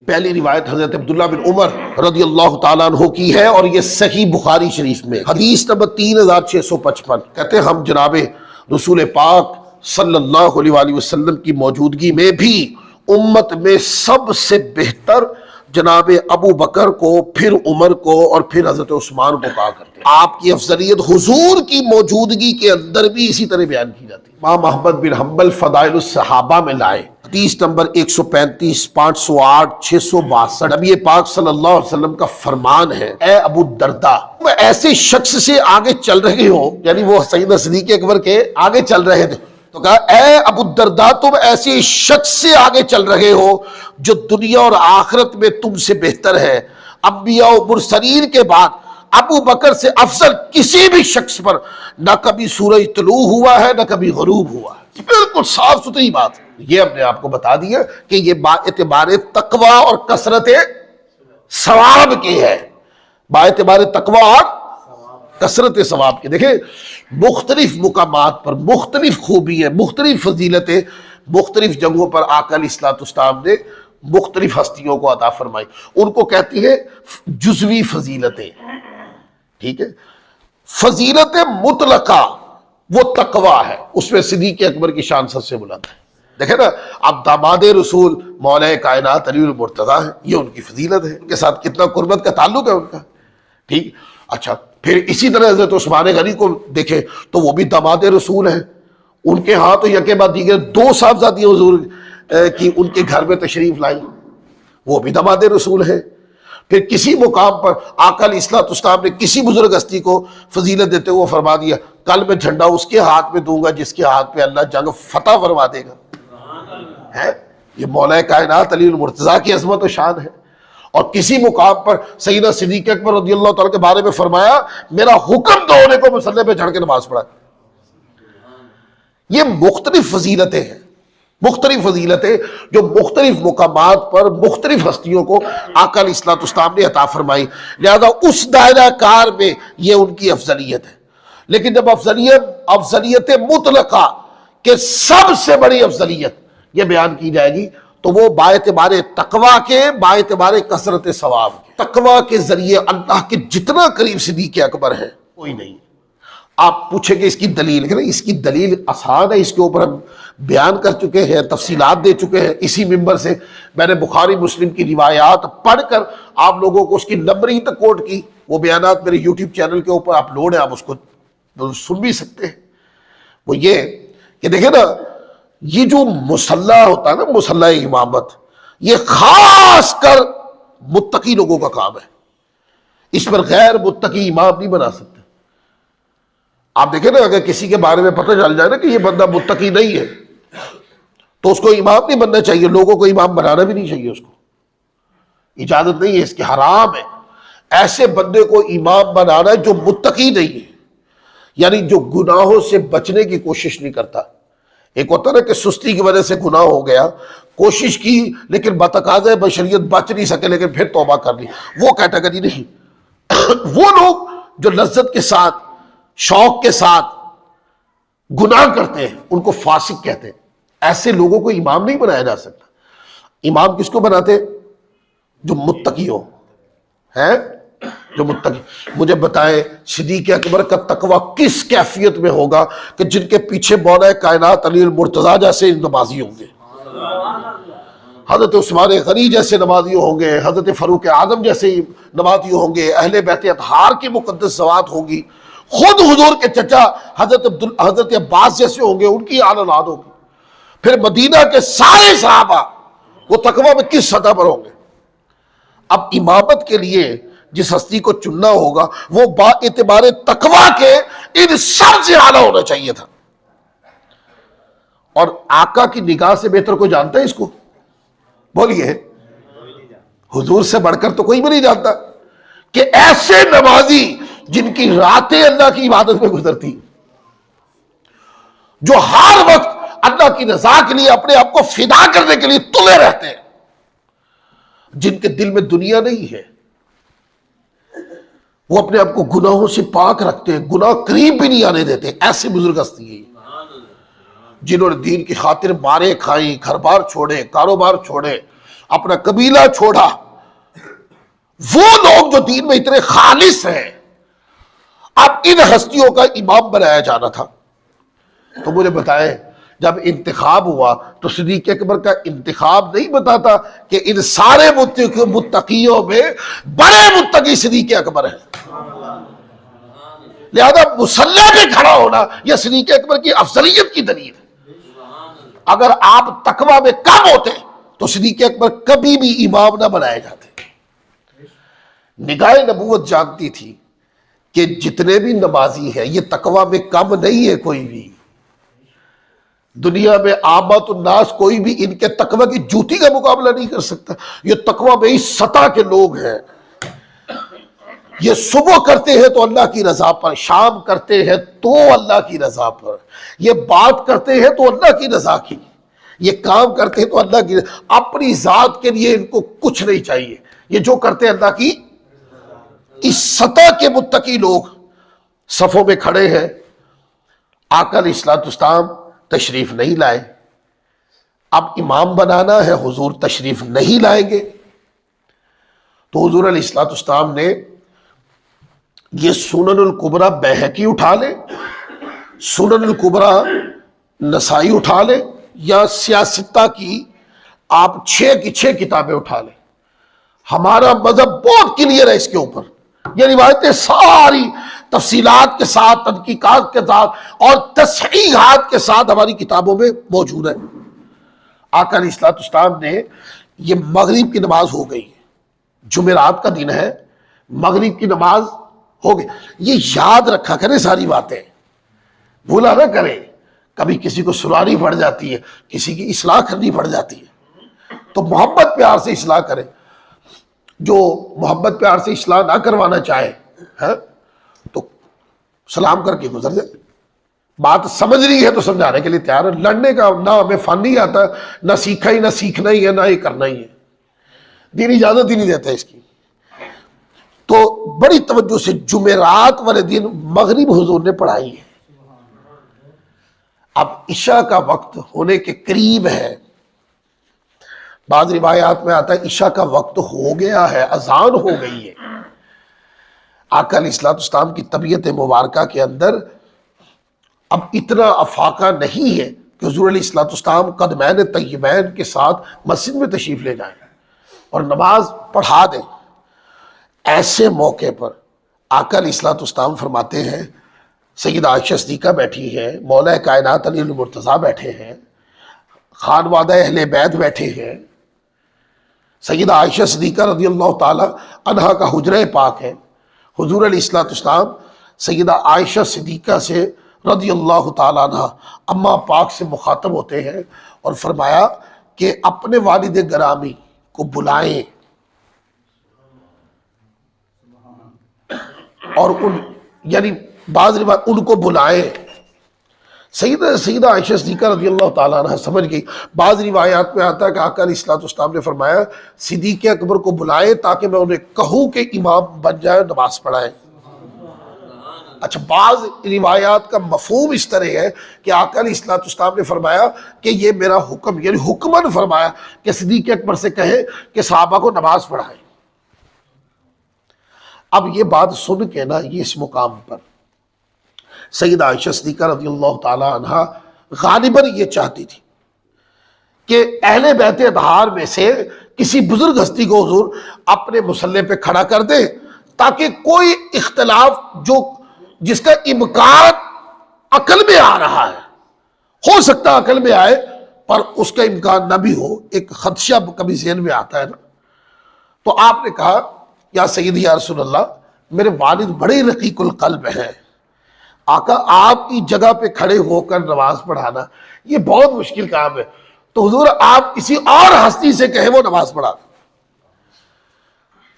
پہلی روایت حضرت عبداللہ بن عمر رضی اللہ تعالیٰ عنہ کی ہے اور یہ صحیح بخاری شریف میں حدیث نمبر 3655 کہتے ہیں ہم جناب رسول پاک صلی اللہ علیہ وآلہ وسلم کی موجودگی میں بھی امت میں سب سے بہتر جناب ابو بکر کو، پھر عمر کو اور پھر حضرت عثمان کو کہا کرتے ہیں۔ آپ کی افضلیت حضور کی موجودگی کے اندر بھی اسی طرح بیان کی جاتی ہے۔ امام احمد بن حنبل فضائل الصحابہ میں لائے حدیث نمبر 135، 508، 662۔ نبی پاک صلی اللہ علیہ وسلم کا فرمان ہے، اے ابو الدرداء تم ایسے شخص سے آگے چل رہے ہو، یعنی وہ سیدنا صدیق اکبر کے آگے چل رہے تھے، تو کہا اے ابو الدرداء تم ایسے شخص سے آگے چل رہے ہو جو دنیا اور آخرت میں تم سے بہتر ہے۔ انبیاء و مرسلین کے بعد ابو بکر سے افضل کسی بھی شخص پر نہ کبھی سورج طلوع ہوا ہے نہ کبھی غروب ہوا ہے۔ بالکل صاف ستھری بات ہے۔ یہ ہم نے آپ کو بتا دیا کہ یہ باعتبار تقوی اور کثرت ثواب کی ہے، باعتبار تقوی اور کثرت ثواب کی۔ دیکھیں مختلف مقامات پر مختلف خوبی ہے، مختلف فضیلتیں، مختلف جگہوں پر آقا علیہ الصلوۃ والسلام نے مختلف ہستیوں کو عطا فرمائی، ان کو کہتی ہے جزوی فضیلتیں، ٹھیک ہے۔ فضیلت مطلقہ وہ تقوی ہے، اس میں صدیق اکبر کی شان سب سے بلند ہے۔ دیکھیں نا، اب داماد رسول مولا کائنات علی المرتضیٰ ہے، یہ ان کی فضیلت ہے، ان کے ساتھ کتنا قربت کا تعلق ہے ان کا، ٹھیک۔ اچھا پھر اسی طرح حضرت عثمان غنی کو دیکھیں تو وہ بھی داماد رسول ہیں، ان کے ہاں تو یکے بعد دیگر 2 صاحبزادیاں حضور کی ان کے گھر میں تشریف لائی، وہ بھی داماد رسول ہیں۔ پھر کسی مقام پر آقا علیہ الصلوۃ والسلام نے کسی بزرگ ہستی کو فضیلت دیتے ہوئے فرما دیا، کل میں جھنڈا اس کے ہاتھ میں دوں گا جس کے ہاتھ پہ اللہ جنگ فتح فرما دے گا، ہے یہ مولا کائنات علی المرتضیٰ کی عظمت و شان ہے۔ اور کسی مقام پر سیدنا صدیق اکبر رضی اللہ تعالیٰ کے بارے میں فرمایا، میرا حکم دو نے کو مصلی پہ چڑھ کے نماز پڑھا۔ یہ مختلف فضیلتیں ہیں، مختلف فضیلتیں جو مختلف مقامات پر مختلف ہستیوں کو آقا علیہ الصلوۃ والسلام نے عطا فرمائی، لہذا اس دائرہ کار میں یہ ان کی افضلیت ہے۔ لیکن جب افضلیت مطلقہ کہ سب سے بڑی افضلیت یہ بیان کی جائے گی تو وہ باعتبار تقوی کے، باعتبار کثرت ثواب کے۔ تقوی کے ذریعے اللہ کے جتنا قریب صدیق اکبر ہے کوئی نہیں۔ آپ پوچھیں گے اس کی دلیل، کہ اس کی دلیل آسان ہے، اس کے اوپر ہم بیان کر چکے ہیں، تفصیلات دے چکے ہیں اسی ممبر سے۔ میں نے بخاری مسلم کی روایات پڑھ کر آپ لوگوں کو اس کی نمبرنگ تک کوٹ کی، وہ بیانات میرے یوٹیوب چینل کے اوپر اپلوڈ ہیں، آپ اس کو سن بھی سکتے ہیں۔ وہ یہ کہ دیکھیں نا، یہ جو مصلی ہوتا ہے نا، مصلی امامت، یہ خاص کر متقی لوگوں کا کام ہے، اس پر غیر متقی امام نہیں بنا سکتے۔ آپ دیکھیں نا، اگر کسی کے بارے میں پتہ چل جائے نا کہ یہ بندہ متقی نہیں ہے تو اس کو امام نہیں بننا چاہیے، لوگوں کو امام بنانا بھی نہیں چاہیے، اس کو اجازت نہیں ہے، اس کی حرام ہے ایسے بندے کو امام بنانا جو متقی نہیں ہے، یعنی جو گناہوں سے بچنے کی کوشش نہیں کرتا۔ ایک ہوتا نا کہ سستی کی وجہ سے گناہ ہو گیا، کوشش کی لیکن بتقاضۂ بشریت بچ نہیں سکے، لیکن پھر توبہ کر لی، وہ کیٹیگری نہیں۔ وہ لوگ جو لذت کے ساتھ، شوق کے ساتھ گناہ کرتے ہیں ان کو فاسق کہتے ہیں۔ ایسے لوگوں کو امام نہیں بنایا جا سکتا۔ امام کس کو بناتے؟ جو متقی ہو، ہیں جو متقی۔ مجھے بتائیں صدیق اکبر کا تقوی کس کیفیت میں ہوگا کہ جن کے پیچھے مولا کائنات علی المرتضیٰ جیسے نمازی ہوں گے، حضرت عثمان غنی جیسے نمازی ہوں گے، حضرت فاروق اعظم جیسے نمازی ہوں گے، اہل بیت اطہار کی مقدس ذوات ہوں گی، خود حضور کے چچا حضرت عباس جیسے ہوں گے، ان کی آل اولاد ہوگی، پھر مدینہ کے سارے صحابہ، وہ تقوی میں کس سطح پر ہوں گے۔ اب امامت کے لیے جس ہستی کو چننا ہوگا وہ با اعتبار تقوی کے ان سب سے اعلیٰ ہونا چاہیے تھا۔ اور آقا کی نگاہ سے بہتر کوئی جانتا ہے اس کو؟ بولیے، حضور سے بڑھ کر تو کوئی بھی نہیں جانتا کہ ایسے نمازی جن کی راتیں اللہ کی عبادت میں گزرتی، جو ہر وقت اللہ کی رضا کے لیے اپنے آپ کو فدا کرنے کے لیے تلے رہتے ہیں، جن کے دل میں دنیا نہیں ہے، وہ اپنے آپ کو گناہوں سے پاک رکھتے ہیں، گناہ قریب بھی نہیں آنے دیتے۔ ایسے بزرگ ہستی ہیں جنہوں نے دین کی خاطر مارے کھائیں، گھر بار چھوڑے، کاروبار چھوڑے، اپنا قبیلہ چھوڑا، وہ لوگ جو دین میں اتنے خالص ہیں، اب ان ہستیوں کا امام بنایا جانا تھا۔ تو مجھے بتائیں جب انتخاب ہوا تو صدیق اکبر کا انتخاب نہیں بتاتا کہ ان سارے متقیوں میں بڑے متقی صدیق اکبر ہیں، لہذا مصلی پہ کھڑا ہونا یہ صدیق اکبر کی افضلیت کی دلیل ہے۔ اگر آپ تقوی میں کم ہوتے تو صدیق اکبر کبھی بھی امام نہ بنائے جاتے۔ نگاہ نبوت جانتی تھی کہ جتنے بھی نمازی ہیں یہ تقوی میں کم نہیں ہے، کوئی بھی دنیا میں عامت الناس کوئی بھی ان کے تقوی کی جوتی کا مقابلہ نہیں کر سکتا۔ یہ تقوی میں اس سطح کے لوگ ہیں، یہ صبح کرتے ہیں تو اللہ کی رضا پر، شام کرتے ہیں تو اللہ کی رضا پر، یہ بات کرتے ہیں تو اللہ کی رضا کی، یہ کام کرتے ہیں تو اللہ کی رضا، اپنی ذات کے لیے ان کو کچھ نہیں چاہیے، یہ جو کرتے ہیں اللہ کی۔ اس سطح کے متقی لوگ صفوں میں کھڑے ہیں، آقا علیہ الصلوۃ والسلام تشریف نہیں لائے، اب امام بنانا ہے، حضور تشریف نہیں لائیں گے، تو حضور علیہ الصلوۃ والسلام نے یہ سنن الکبریٰ بیہقی اٹھا لے، سنن الکبریٰ نسائی اٹھا لے، یا سیاستہ کی آپ 6 کی 6 کتابیں اٹھا لیں، ہمارا مذہب بہت کلیئر ہے اس کے اوپر، یہ روایتیں ساری تفصیلات کے ساتھ، تحقیقات کے ساتھ اور تصحیحات کے ساتھ ہماری کتابوں میں موجود ہے۔ آقا علیہ الصلوۃ والسلام نے یہ مغرب کی نماز ہو گئی، جمعرات کا دن ہے، مغرب کی نماز ہو گئی، یہ یاد رکھا کریں ساری باتیں، بھولا نہ کریں، کبھی کسی کو سنانی پڑ جاتی ہے، کسی کی اصلاح کرنی پڑ جاتی ہے، تو محبت پیار سے اصلاح کریں، جو محبت پیار سے اصلاح نہ کروانا چاہے تو سلام کر کے گزر جائے، بات سمجھ رہی ہے تو سمجھانے کے لیے تیار ہے، لڑنے کا نہ ہمیں فن نہیں آتا، نہ سیکھا ہی، نہ سیکھنا ہی ہے، نہ یہ کرنا ہی ہے، دین اجازت ہی نہیں دیتا اس کی۔ تو بڑی توجہ سے جمعرات والے دن مغرب حضور نے پڑھائی ہے، اب عشاء کا وقت ہونے کے قریب ہے، بعض روایات میں آتا ہے عشاء کا وقت ہو گیا ہے، اذان ہو گئی ہے، آقا علیہ الصلوۃ والسلام کی طبیعت مبارکہ کے اندر اب اتنا افاقہ نہیں ہے کہ حضور علیہ الصلوۃ والسلام قدمین طیبین کے ساتھ مسجد میں تشریف لے جائیں اور نماز پڑھا دیں۔ ایسے موقع پر آقا علیہ الصلوۃ والسلام فرماتے ہیں، سیدہ عائشہ صدیقہ بیٹھی ہے، مولا کائنات علی المرتضیٰ بیٹھے ہیں، خانوادہ اہل بیت بیٹھے ہیں، سیدہ عائشہ صدیقہ رضی اللہ تعالی عنہا کا حجرہ پاک ہے، حضور علیہ الصلوۃ والسلام سیدہ عائشہ صدیقہ سے رضی اللہ تعالیٰ عنہ اماں پاک سے مخاطب ہوتے ہیں اور فرمایا کہ اپنے والد گرامی کو بلائیں اور یعنی بعض روایت ان کو بلائیں۔ سیدہ عائشہ صدیقہ رضی اللہ تعالیٰ عنہ سمجھ گئی، بعض روایات میں آتا ہے کہ آقا علیہ الصلوۃ والسلام نے فرمایا صدیق اکبر کو بلائیں تاکہ میں انہیں کہوں کہ امام بن جائے، نماز پڑھائیں۔ اچھا، بعض روایات کا مفہوم اس طرح ہے کہ آقا علیہ الصلوۃ والسلام نے فرمایا کہ یہ میرا حکم، یعنی حکماً فرمایا کہ صدیق اکبر سے کہے کہ صحابہ کو نماز پڑھائیں۔ اب یہ بات سن کے نا، یہ اس مقام پر سیدہ عائشہ صدیقہ رضی اللہ تعالی عنہ غالباً یہ چاہتی تھی کہ اہل بیت اطہار میں سے کسی بزرگ ہستی کو حضور اپنے مصلی پہ کھڑا کر دے تاکہ کوئی اختلاف جس کا امکان عقل میں آ رہا ہے، ہو سکتا عقل میں آئے پر اس کا امکان نہ بھی ہو، ایک خدشہ کبھی ذہن میں آتا ہے نا، تو آپ نے کہا یا سیدی یا رسول اللہ، میرے والد بڑے رقیق القلب ہیں، آقا آپ کی جگہ پہ کھڑے ہو کر نماز پڑھانا یہ بہت مشکل کام ہے، تو حضور آپ کسی اور ہستی سے کہیں وہ نماز پڑھا دیں۔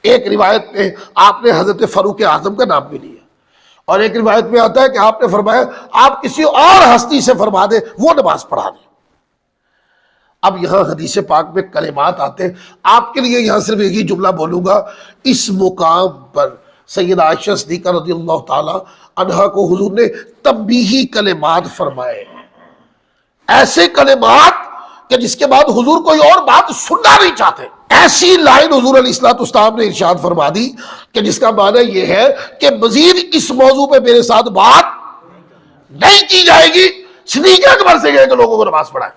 ایک روایت میں آپ نے حضرت فاروق اعظم کا نام بھی لیا، اور ایک روایت میں آتا ہے کہ آپ نے فرمایا آپ کسی اور ہستی سے فرما دیں وہ نماز پڑھا دیں۔ اب یہاں حدیث پاک میں کلمات آتے ہیں، آپ کے لیے یہاں صرف ایک ہی جملہ بولوں گا، اس مقام پر سیدہ عائشہ صدیقہ رضی اللہ تعالی عنہا کو حضور نے تنبیہی کلمات فرمائے، ایسے کلمات کہ جس کے بعد حضور کوئی اور بات سننا نہیں چاہتے. ایسی لائن حضور علیہ الصلوۃ والسلام نے ارشاد فرما دی کہ جس کا معنی یہ ہے کہ مزید اس موضوع پہ میرے ساتھ بات نہیں کی جائے گی. صدیق اکبر سے گئے کہ لوگوں کو نماز پڑھائے.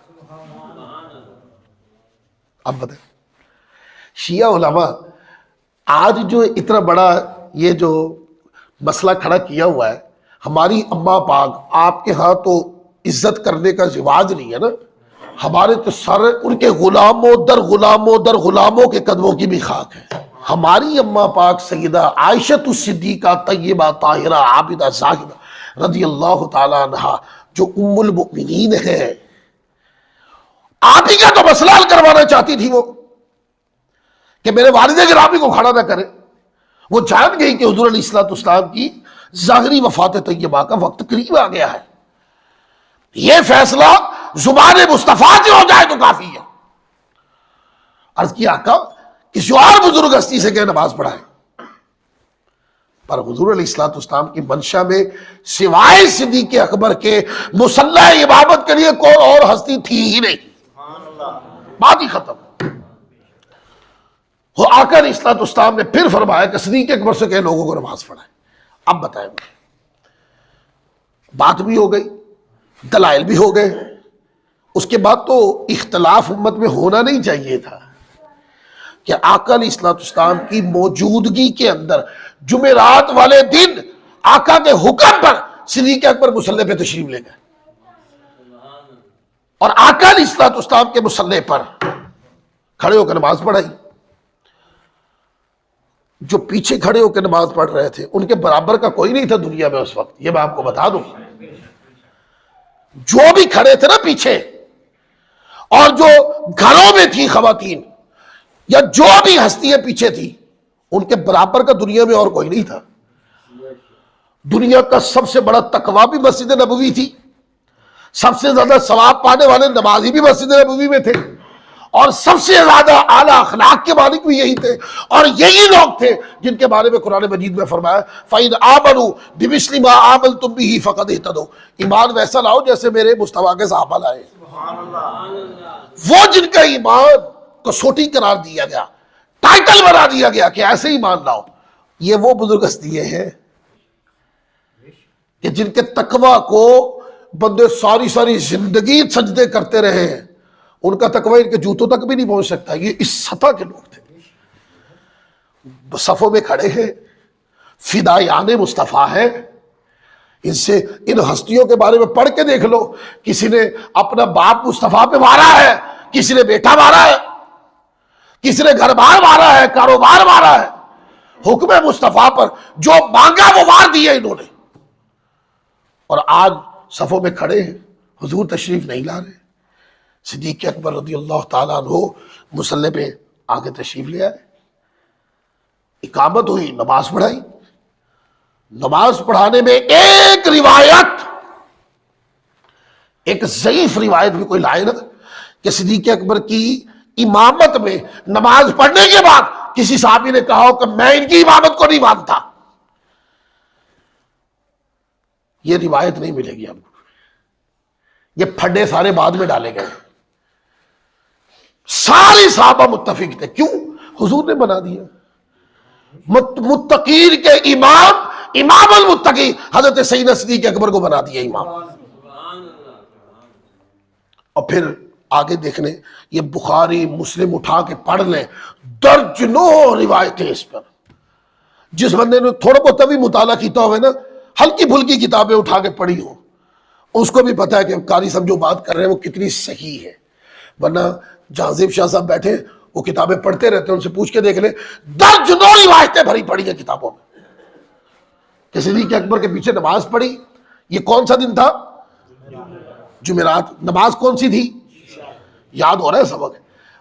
اب بتائیں شیعہ علماء آج جو اتنا بڑا یہ جو مسئلہ کھڑا کیا ہوا ہے، ہماری اماں پاک آپ کے ہاں تو عزت کرنے کا رواج نہیں ہے نا، ہمارے تو سر ان کے غلاموں در غلاموں در غلاموں کے قدموں کی بھی خاک ہے. ہماری اماں پاک سیدہ عائشہ الصدیقہ طیبہ طاہرہ عابدہ زاہدہ رضی اللہ تعالی عنہا جو ام المؤمنین ہے، آپ ہی کا تو مسئلہ حل کروانا چاہتی تھی وہ کہ میرے والد گرامی کو کھڑا نہ کرے. وہ جان گئی کہ حضور علیہ الصلوۃ والسلام کی ظاہری وفات طیبہ کا وقت قریب آ گیا ہے، یہ فیصلہ زبان مصطفیٰ سے ہو جائے تو کافی ہے. عرض کی آقا کسی اور بزرگ ہستی سے کہ نماز پڑھائے، پر حضور علیہ الصلوۃ والسلام کی منشا میں سوائے صدیق اکبر کے مصلی امامت کے لیے کوئی اور ہستی تھی ہی نہیں. بات ہی ختم. وہ آقا علیہ الصلوۃ والسلام نے پھر فرمایا کہ صدیق اکبر سے کہ لوگوں کو نماز پڑھائے. اب بتائیں بات بھی ہو گئی، دلائل بھی ہو گئے، اس کے بعد تو اختلاف امت میں ہونا نہیں چاہیے تھا کہ آقا علیہ الصلوۃ والسلام کی موجودگی کے اندر جمعرات والے دن آقا کے حکم پر صدیق اکبر مصلی پہ تشریف لے گئے اور آقا علیہ الصلوۃ والسلام کے مصلی پر کھڑے ہو کر نماز پڑھائی. جو پیچھے کھڑے ہو کے نماز پڑھ رہے تھے ان کے برابر کا کوئی نہیں تھا دنیا میں اس وقت، یہ میں آپ کو بتا دوں. جو بھی کھڑے تھے نا پیچھے، اور جو گھروں میں تھی خواتین یا جو بھی ہستیاں پیچھے تھی، ان کے برابر کا دنیا میں اور کوئی نہیں تھا. دنیا کا سب سے بڑا تقویٰ بھی مسجد نبوی تھی، سب سے زیادہ ثواب پانے والے نمازی بھی مسجد نبوی میں تھے، اور سب سے زیادہ اعلیٰ اخلاق کے مالک بھی یہی تھے، اور یہی لوگ تھے جن کے بارے میں قرآن مجید میں فرمایا فَإِنْ آمَنُوا بِمِثْلِ مَا آمَنْتُمْ بِهِ فَقَدْ اهْتَدَوْا. ایمان ویسا لاؤ جیسے میرے مصطفیٰ کے صحابہ لائے. وہ جن کا ایمان کسوٹی قرار دیا گیا، ٹائٹل بنا دیا گیا کہ ایسے ایمان لاؤ، یہ وہ بزرگ ہستیاں ہیں کہ جن کے تقویٰ کو بندے ساری ساری زندگی سجدے کرتے رہے ہیں، ان کا تقویٰ ان کے جوتوں تک بھی نہیں پہنچ سکتا. یہ اس سطح کے لوگ تھے، صفوں میں کھڑے ہیں، فدائیان مصطفیٰ ہیں. ان سے ان ہستیوں کے بارے میں پڑھ کے دیکھ لو، کسی نے اپنا باپ مصطفیٰ پہ مارا ہے، کسی نے بیٹا مارا ہے، کسی نے گھر بار مارا ہے، کاروبار مارا ہے. حکم مصطفیٰ پر جو مانگا وہ مار دیے انہوں نے، اور آج صفوں میں کھڑے ہیں، حضور تشریف نہیں لا رہے. صدیق اکبر رضی اللہ تعالیٰ عنہ مصلی پہ آگے تشریف لے آئے، اقامت ہوئی، نماز پڑھائی. نماز پڑھانے میں ایک روایت، ایک ضعیف روایت بھی کوئی لائے نا کہ صدیق اکبر کی امامت میں نماز پڑھنے کے بعد کسی صحابی نے کہا ہو کہ میں ان کی امامت کو نہیں مانتا. یہ روایت نہیں ملے گی آپ کو. یہ پھڈے سارے بعد میں ڈالے گئے. سارے صحابہ متفق تھے. کیوں؟ حضور نے بنا دیا. متقین کے امام، امام المتقین حضرت سیدنا صدیق اکبر کو بنا دیا امام. اور پھر آگے دیکھنے، یہ بخاری مسلم اٹھا کے پڑھ لیں، درجنوں روایتیں اس پر. جس بندے نے تھوڑا بہت بھی مطالعہ کیتا ہوئے نا، ہلکی پھلکی کتابیں اٹھا کے پڑھی ہو، اس کو بھی پتا ہے کہ قاری صاحب جو بات کر رہے ہیں وہ کتنی صحیح ہے. ورنہ جہازیب شاہ صاحب بیٹھے وہ کتابیں پڑھتے رہتے ہیں، ان سے پوچھ کے دیکھ لیں، درجنوں روایتیں بھری پڑی ہیں کتابوں میں کہ صدیق اکبر کے پیچھے نماز پڑھی. یہ کون سا دن تھا؟ جمعرات. نماز کون سی تھی؟ یاد ہو رہا ہے سبق؟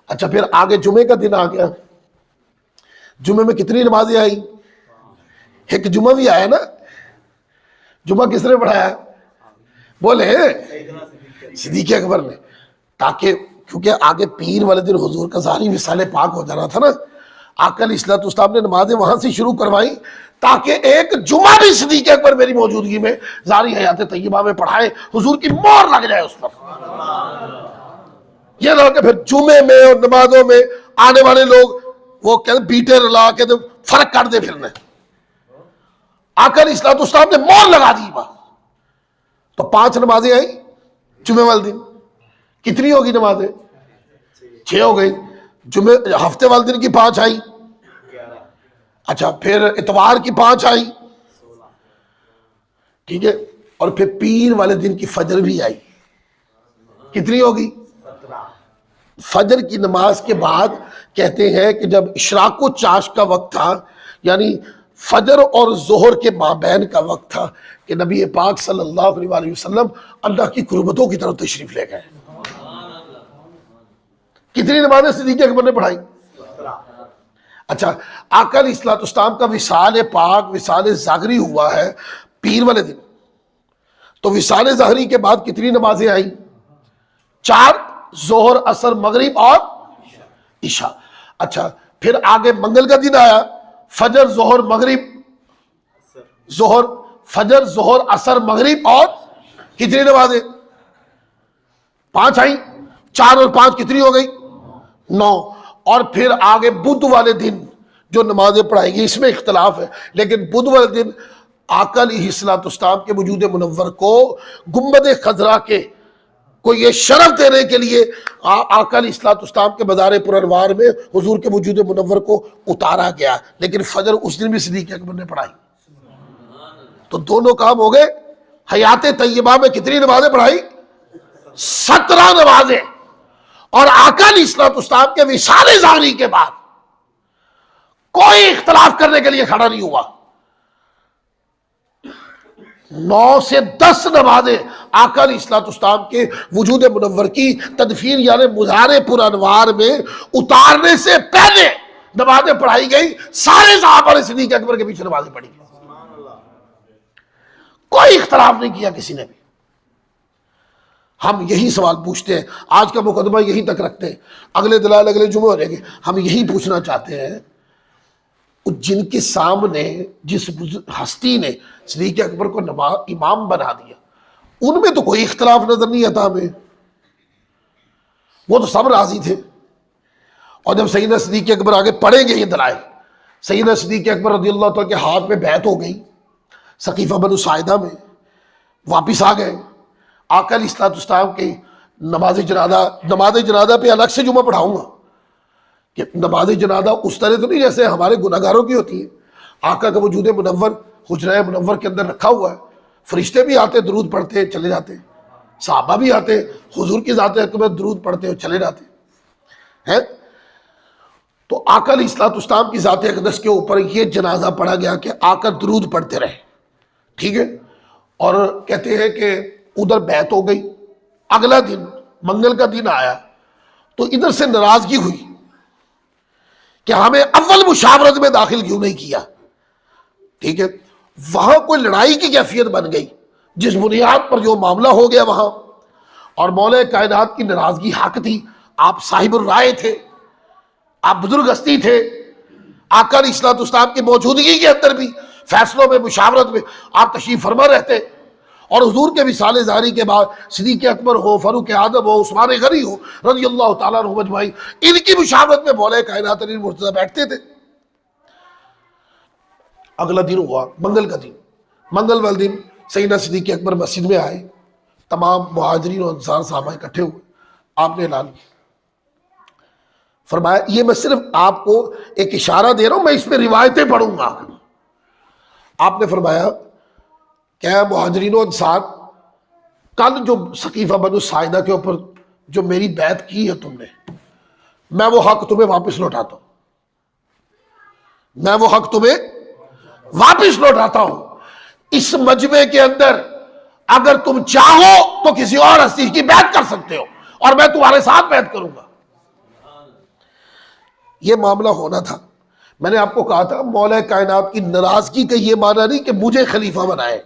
اچھا پھر آگے جمعے کا دن آ گیا. جمعے میں کتنی نمازیں آئی؟ ایک جمعہ بھی آیا نا. جمعہ کس نے پڑھایا؟ بولے صدیق اکبر نے. تاکہ کیونکہ آگے پیر والے دن حضور کا ظاہری وصال پاک ہو جانا تھا نا، آقا علیہ الصلوۃ والسلام نے نمازیں وہاں سے شروع کروائی تاکہ ایک جمعہ بھی صدیق اکبر میری موجودگی میں ظاہری حیات طیبہ میں پڑھائے، حضور کی مہر لگ جائے اس پر. یہ نہ کہ پھر جمعے میں اور نمازوں میں آنے والے لوگ وہ کہتے بیٹے رلا کے تو فرق کر دے پھرنے. آقا علیہ الصلوۃ والسلام نے مور لگا دی بات. تو 5 نمازیں آئیں جمعے والے دن. کتنی ہوگی نمازیں؟ 6 ہو گئی. جمعے ہفتے والے دن کی 5 آئی. اچھا پھر اتوار کی 5 آئی. ٹھیک ہے. اور پھر پیر والے دن کی فجر بھی آئی. کتنی ہوگی؟ فجر کی نماز کے بعد کہتے ہیں کہ جب اشراق و چاش کا وقت تھا، یعنی فجر اور ظہر کے مابین کا وقت تھا، کہ نبی پاک صلی اللہ علیہ وآلہ وسلم اللہ کی قربتوں کی طرف تشریف لے گئے. کتنی نمازیں صدیق اکبر نے پڑھائی؟ اچھا آقا علیہ الصلوۃ والسلام کا وصال پاک وصال ظاہری ہوا ہے پیر والے دن. تو وصال ظاہری کے بعد کتنی نمازیں آئیں؟ 4، ظہر اثر مغرب اور عشاء. اچھا پھر آگے منگل کا دن آیا، فجر ظہر مغرب، ظہر فجر ظہر اثر مغرب اور کتنی نمازیں؟ 5 آئیں. 4 اور 5 کتنی ہو گئی؟ 9. اور پھر آگے بدھ والے دن جو نمازیں پڑھائی گئی، اس میں اختلاف ہے، لیکن بدھ والے دن آقا علیہ الصلوۃ والسلام کے وجود منور کو گنبد خضرا کے کو یہ شرف دینے کے لیے آقا علیہ الصلوۃ والسلام کے مزار پر انوار میں حضور کے وجود منور کو اتارا گیا. لیکن فجر اس دن بھی صدیق اکبر نے پڑھائی. تو دونوں کام ہو گئے. حیات طیبہ میں کتنی نمازیں پڑھائی؟ 17 نمازیں. اور آقا علیہ الصلوۃ والسلام کے وصال ظاہری کے بعد کوئی اختلاف کرنے کے لیے کھڑا نہیں ہوا. 9 سے 10 نمازیں آقا علیہ الصلوۃ والسلام کے وجود منور کی تدفین یعنی مزار پر انوار میں اتارنے سے پہلے نمازیں پڑھائی گئی. سارے صحابہ نے صدیق اکبر کے پیچھے نمازیں پڑھی. کوئی اختلاف نہیں کیا کسی نے بھی. ہم یہی سوال پوچھتے ہیں، آج کا مقدمہ یہی تک رکھتے ہیں، اگلے دلائل اگلے جمعے ہو جائیں گے. ہم یہی پوچھنا چاہتے ہیں جن کے سامنے جس ہستی نے صدیق اکبر کو امام بنا دیا، ان میں تو کوئی اختلاف نظر نہیں آتا ہمیں. وہ تو سب راضی تھے. اور جب سیدنا صدیق اکبر آگے پڑھیں گے یہ دلائل، سیدنا صدیق اکبر رضی اللہ تعالیٰ کے ہاتھ میں بیعت ہو گئی سقیفہ بنو ساعدہ میں، واپس آ گئے. آقا علیہ الصلوۃ والسلام کی نماز جنازہ پہ الگ سے جمعہ پڑھاؤں گا کہ نماز جنازہ اس طرح تو نہیں جیسے ہمارے گناہگاروں کی ہوتی ہے. آقا کا وجود منور حجرہ منور کے اندر رکھا ہوا ہے، فرشتے بھی آتے درود پڑھتے چلے جاتے، صحابہ بھی آتے حضور کی ذات اقدس درود پڑھتے اور چلے جاتے ہیں. تو آقا علیہ الصلوۃ والسلام کی ذات اقدس کے اوپر یہ جنازہ پڑھا گیا کہ آقا درود پڑھتے رہے. ٹھیک ہے. اور کہتے ہیں کہ ادھر بیعت ہو گئی. اگلا دن منگل کا دن آیا تو ادھر سے ناراضگی ہوئی کہ ہمیں اول مشاورت میں داخل کیوں نہیں کیا. ٹھیک ہے. وہاں کوئی لڑائی کی کیفیت بن گئی جس بنیاد پر جو معاملہ ہو گیا وہاں. اور مولا کائنات کی ناراضگی حق تھی. آپ صاحب الرائے تھے، آپ بزرگ ہستی تھے. آقا علیہ الصلوۃ والسلام کی موجودگی کے اندر بھی فیصلوں میں مشاورت میں آپ تشریف فرما رہتے. اور حضور کے وصال ظاہری کے بعد صدیق اکبر ہو، فاروق اعظم ہو، عثمان غنی ہو رضی اللہ تعالیٰ عنہم اجمعین، ان کی مشاورت میں مولا کائنات علی مرتضیٰ بیٹھتے تھے. اگلا دن ہوا منگل کا دن. منگل والے دن سیدنا صدیق اکبر مسجد میں آئے، تمام مہاجرین اور انصار صحابہ اکٹھے ہوئے. آپ نے اعلان فرمایا، یہ میں صرف آپ کو ایک اشارہ دے رہا ہوں، میں اس پہ روایتیں پڑھوں گا. آپ نے فرمایا کہ مہاجرین و انصار، کل جو سقیفہ بنو ساعدہ کے اوپر جو میری بیعت کی ہے تم نے، میں وہ حق تمہیں واپس لوٹاتا ہوں. میں وہ حق تمہیں واپس لوٹاتا ہوں. اس مجمع کے اندر اگر تم چاہو تو کسی اور ہستی کی بیعت کر سکتے ہو اور میں تمہارے ساتھ بیعت کروں گا. یہ معاملہ ہونا تھا. میں نے آپ کو کہا تھا مولا کائنات کی ناراضگی کا یہ معنی نہیں کہ مجھے خلیفہ بنائے.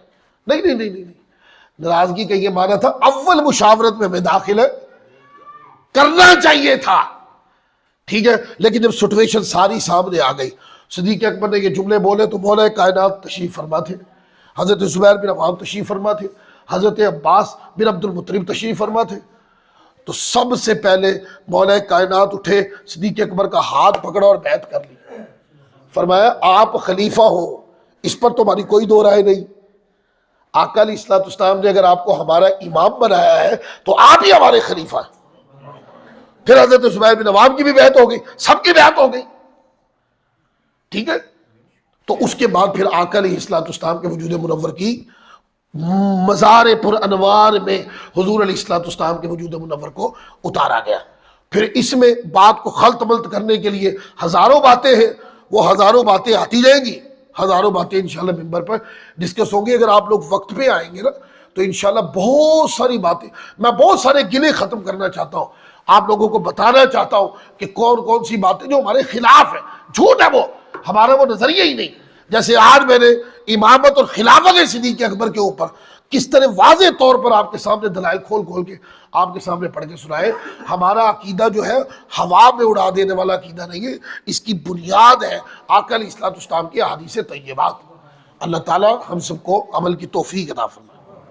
نہیں. ناراضگی کا یہ معنی تھا اول مشاورت میں ہمیں داخل کرنا چاہیے تھا. ٹھیک ہے. لیکن جب سچویشن ساری سامنے آ گئی، صدیق اکبر نے یہ جملے بولے تو مولا کائنات تشریف فرما تھے، حضرت زبیر بن عوام تشریف فرما تھے، حضرت عباس بن عبد المطلب تشریف فرما تھے. تو سب سے پہلے مولا کائنات اٹھے، صدیق اکبر کا ہاتھ پکڑا اور بیعت کر لی، فرمایا آپ خلیفہ ہو، اس پر تمہاری کوئی دو رائے نہیں، آقا علیہ الصلوۃ والسلام نے اگر آپ کو ہمارا امام بنایا ہے تو آپ ہی ہمارے خلیفہ ہیں۔ پھر حضرت زبیر بن عوام کی بھی بیعت ہو گئی، سب کی بیعت ہو گئی، ٹھیک ہے۔ تو اس کے بعد پھر آقا علیہ الصلوۃ والسلام کے وجود منور کی مزار پر انوار میں حضور علیہ الصلوۃ والسلام کے وجود منور کو اتارا گیا۔ پھر اس میں بات کو خلط ملط کرنے کے لیے ہزاروں باتیں ہیں، وہ ہزاروں باتیں آتی جائیں گی، ہزاروں باتیں انشاءاللہ ممبر پر ڈسکس ہوں گی۔ اگر آپ لوگ وقت پہ آئیں گے نا تو انشاءاللہ بہت ساری باتیں، میں بہت سارے گلے ختم کرنا چاہتا ہوں، آپ لوگوں کو بتانا چاہتا ہوں کہ کون کون سی باتیں جو ہمارے خلاف ہیں، جھوٹ ہے وہ، ہمارا وہ نظریہ ہی نہیں۔ جیسے آج میں نے امامت اور خلافت صدیق اکبر کے اوپر کس طرح واضح طور پر آپ کے سامنے دلائل کھول کھول کے آپ کے سامنے پڑھ کے سنائے۔ ہمارا عقیدہ جو ہے ہوا میں اڑا دینے والا عقیدہ نہیں ہے، اس کی بنیاد ہے آقا علیہ الصلوۃ والسلام کی احادیث طیبات۔ اللہ تعالی ہم سب کو عمل کی توفیق عطا فرمائے۔